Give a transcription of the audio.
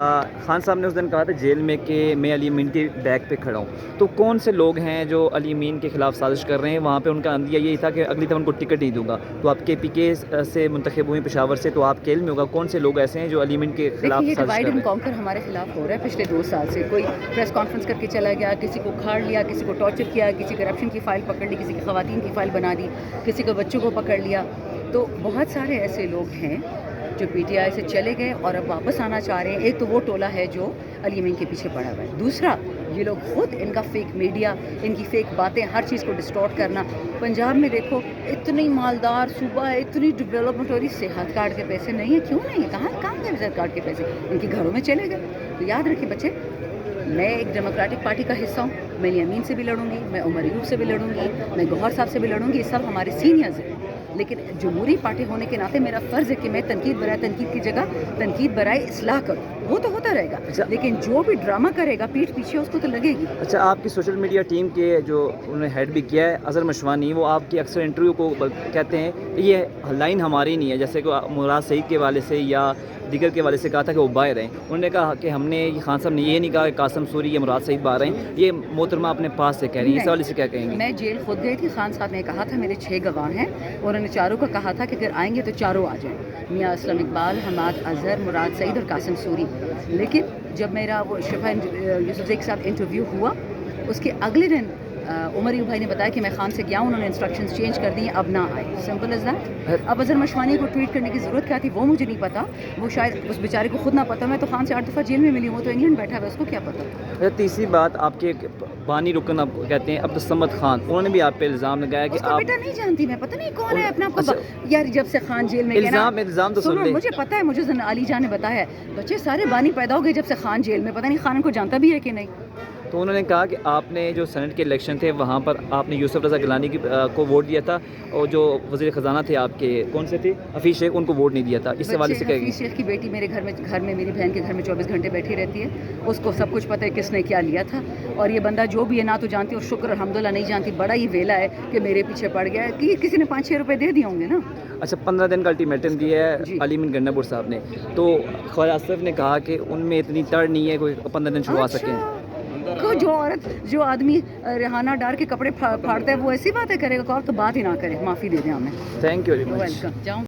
खान साहब ने उस दिन कहा था जेल में कि मैं अली अमीन के बैक पे खड़ा हूँ। तो कौन से लोग हैं जो अली अमीन के खिलाफ साजिश कर रहे हैं? वहाँ पे उनका अंदिया यही था कि अगली दफ़ा उनको टिकट नहीं दूंगा। तो आप KPK से मुंतखब हुई पेशावर से, तो आप जेल में होगा। कौन से लोग ऐसे हैं जो अली अमीन के खिलाफ देखिए, ये साजिश डिवाइड कर एंड रहे हैं? कॉन्कर हमारे खिलाफ हो रहा है पिछले 2 साल से। कोई प्रेस कॉन्फ्रेंस करके चला गया, किसी को उखाड़ लिया, किसी को टॉर्चर किया, किसी करप्शन की फ़ाइल पकड़ ली, किसी की ख़वातीन की फ़ाइल बना दी, किसी को बच्चों को पकड़ लिया। तो बहुत सारे ऐसे लोग हैं जो PTI से चले गए और अब वापस आना चाह रहे हैं। एक तो वो टोला है जो अली अमीन के पीछे पड़ा हुआ है। दूसरा, ये लोग खुद, इनका फेक मीडिया, इनकी फेक बातें, हर चीज़ को डिस्टॉर्ट करना। पंजाब में देखो, इतनी मालदार सूबा है, इतनी डेवलपमेंट हो रही, सेहत कार्ड के पैसे नहीं है। क्यों नहीं है? कहाँ कहाँ गए सेहत कार्ड के पैसे? इनके घरों में चले गए। तो याद रखिए बच्चे, मैं एक डेमोक्रेटिक पार्टी का हिस्सा हूँ। मैं अली अमीन से भी लड़ूंगी, मैं उमर अयूब से भी लड़ूंगी, मैं गौहर साहब से भी लड़ूंगी। ये सब हमारे सीनियर्स हैं। लेकिन जमहूरी पार्टी होने के नाते मेरा फ़र्ज़ है कि मैं तनकीद बराए तनकीद की जगह तनकीद बराए इस्लाह करूँ। वो तो होता रहेगा। लेकिन जो भी ड्रामा करेगा पीठ पीछे, उसको तो लगेगी। अच्छा, आपकी सोशल मीडिया टीम के जो उन्होंने हेड भी किया है अज़हर मशवानी, वो आपकी अक्सर इंटरव्यू को कहते हैं ये लाइन हमारी नहीं है, जैसे कि मुराद सईद के वाले से या दीगर के वाले से कहा था कि वो बाहर हैं। उन्होंने कहा कि हमने, खान साहब ने ये नहीं कहा कि कासिम सूरी या मुराद सईद बाहर हैं। ये मोहतरमा अपने पास से कह रही हैं। इस वाले से क्या कहेंगे? मैं जेल खुद गई थी। खान साहब ने कहा था मेरे 6 गवाह हैं, उन्होंने चारों को कहा था कि अगर आएंगे तो चारों आ जाएं, मियाँ असलम इकबाल, हमाद अजहर, मुराद सईद और कासिम सूरी। लेकिन जब मेरा वो शिफा यूसुफ के साथ इंटरव्यू हुआ, उसके अगले दिन उमर अयूब भाई ने बताया कि मैं खान से गया हूँ, उन्होंने इंस्ट्रक्शंस चेंज कर दी, अब ना आए। Simple as that. अब अज़हर मशवानी को ट्वीट करने की ज़रूरत क्या थी वो मुझे नहीं पता। वो शायद उस बेचारे को खुद ना पता। मैं तो खान से 8 दफ़ा जेल में मिली हूँ, तो इंग्लैंड बैठा हुआ, उसको क्या पता। अच्छा, तीसरी बात, आपके बानी रुकन आप कहते हैं अब्दुल समद खान, उन्होंने भी आप पे इल्ज़ाम लगाया कि उसका आप बेटा नहीं जानती मैं, पता नहीं कौन है अपने आप को। अच्छा, यार, जब से खान जेल में गया ना, इल्ज़ाम तो सुन सुनो, ले। मुझे पता है, मुझे अली जान ने बताया है। बच्चे सारे बानी पैदा हो गए जब से खान जेल में। पता नहीं खान को जानता भी है कि नहीं। तो उन्होंने कहा कि आपने जो सेनेट के इलेक्शन थे वहाँ पर आपने यूसुफ रज़ा गिलानी को वोट दिया था, और जो वज़ीर ख़जाना थे आपके, कौन से थे, हफीज़ शेख, उनको वोट नहीं दिया था। इस हवाले से हफीज़ कहेंगे? शेख की बेटी मेरे घर में मेरी बहन के घर में 24 घंटे बैठी रहती है। उसको सब कुछ पता है किसने क्या लिया था। और ये बंदा जो भी है ना तो जानती, और शुक्र अल्हम्दुलिल्लाह नहीं जानती। बड़ा ही वेला है कि मेरे पीछे पड़ गया है कि किसी ने 5-6 रुपये दे दिए होंगे ना। अच्छा, 15 दिन का अल्टीमेटम दिया है अली अमीन गन्नापुर साहब ने। तो ख्वाजा आसिफ ने कहा कि उनमें इतनी तड़ नहीं है कोई 15 दिन छुड़वा सकें। को जो आदमी रेहाना डार के कपड़े फाड़ता है, वो ऐसी बातें करेगा। और तो बात ही ना करे, माफ़ी दे दें हमें। Thank you very much. Welcome. जाऊँ।